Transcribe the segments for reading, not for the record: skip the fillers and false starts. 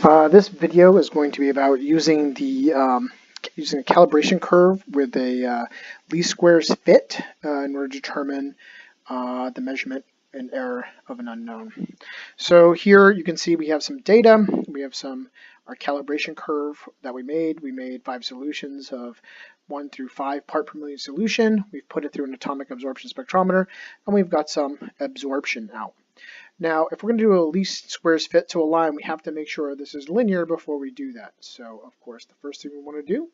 This video is going to be about using using a calibration curve with a least squares fit in order to determine the measurement and error of an unknown. So here you can see we have some data. We have our calibration curve that we made. We made 5 solutions of 1 through 5 part per million solution. We've put it through an atomic absorption spectrometer, and we've got some absorption out. Now, if we're going to do a least squares fit to a line, we have to make sure this is linear before we do that. So, of course, the first thing we want to do,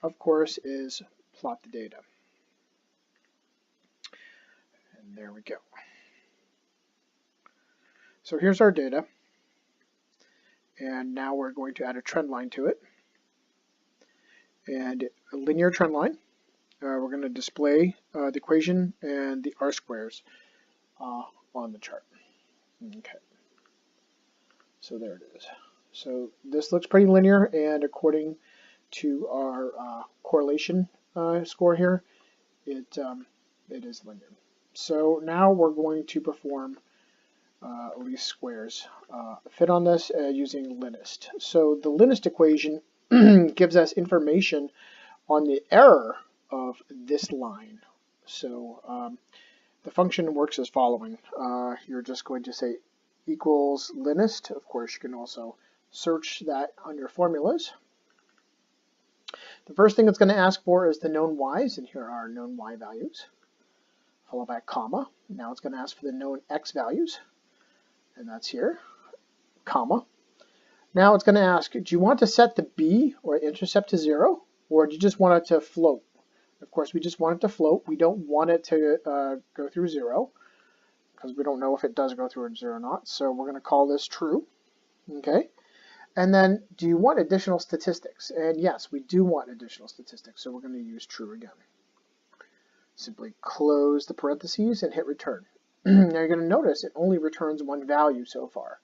of course, is plot the data. And there we go. So here's our data. And now we're going to add a trend line to it. And a linear trend line. We're going to display the equation and the R-squares on the chart. Okay, so there it is. So this looks pretty linear, and according to our correlation score here, it is linear. So now we're going to perform least squares fit on this using LINEST. So the LINEST equation gives us information on the error of this line. So the function works as following. You're just going to say equals LINEST. Of course, you can also search that under formulas. The first thing it's going to ask for is the known y's, and here are our known y values, followed by a comma. Now it's going to ask for the known x values, and that's here, comma. Now it's going to ask, do you want to set the b or intercept to 0, or do you just want it to float? Of course, we just want it to float. We don't want it to go through 0, because we don't know if it does go through 0 or not. So we're going to call this true. Okay. And then, do you want additional statistics? And yes, we do want additional statistics, so we're going to use true again. Simply close the parentheses and hit return. Now you're going to notice it only returns one value so far.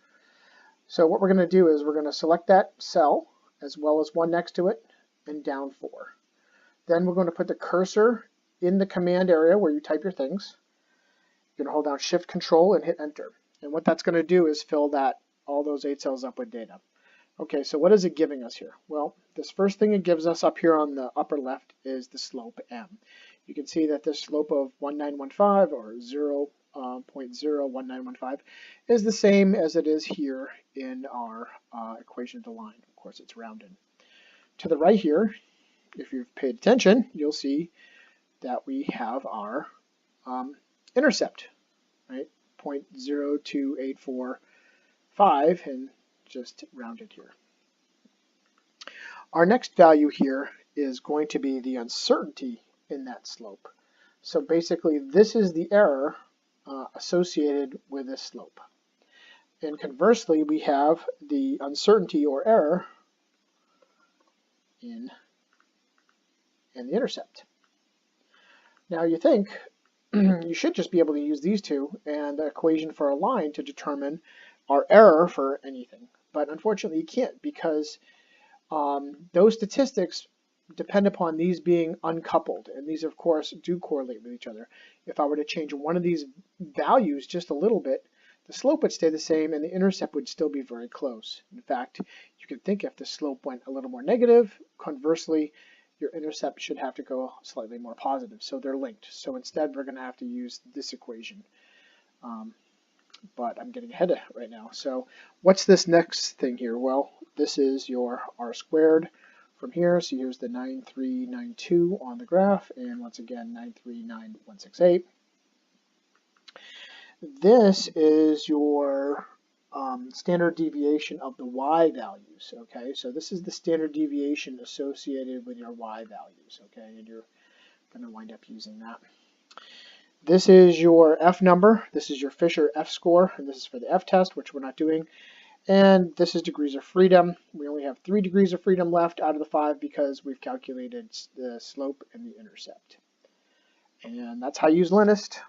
So what we're going to do is we're going to select that cell, as well as one next to it, and down 4. Then we're going to put the cursor in the command area where you type your things. You're going to hold down Shift Control and hit Enter. And what that's going to do is fill all those 8 cells up with data. Okay, so what is it giving us here? Well, this first thing it gives us up here on the upper left is the slope m. You can see that the slope of 1915 or 0.01915 is the same as it is here in our equation of the line. Of course, it's rounded. To the right here, if you've paid attention, you'll see that we have our intercept, right? 0.02845, and just rounded here. Our next value here is going to be the uncertainty in that slope. So basically, this is the error associated with this slope. And conversely, we have the uncertainty or error in the intercept. Now you think you should just be able to use these two and the equation for a line to determine our error for anything. But unfortunately you can't, because those statistics depend upon these being uncoupled, and these of course do correlate with each other. If I were to change one of these values just a little bit, the slope would stay the same and the intercept would still be very close. In fact, you could think if the slope went a little more negative, conversely, your intercept should have to go slightly more positive. So they're linked. So instead, we're going to have to use this equation. But I'm getting ahead of it right now. So what's this next thing here? Well, this is your r squared from here. So here's the 93992 on the graph, and once again 939.168. This is your standard deviation of the y values. Okay, so this is the standard deviation associated with your y values. Okay, and you're going to wind up using that. This is your F number. This is your Fisher F score, and this is for the F test, which we're not doing. And this is degrees of freedom. We only have 3 degrees of freedom left out of the 5 because we've calculated the slope and the intercept. And that's how you use LINEST.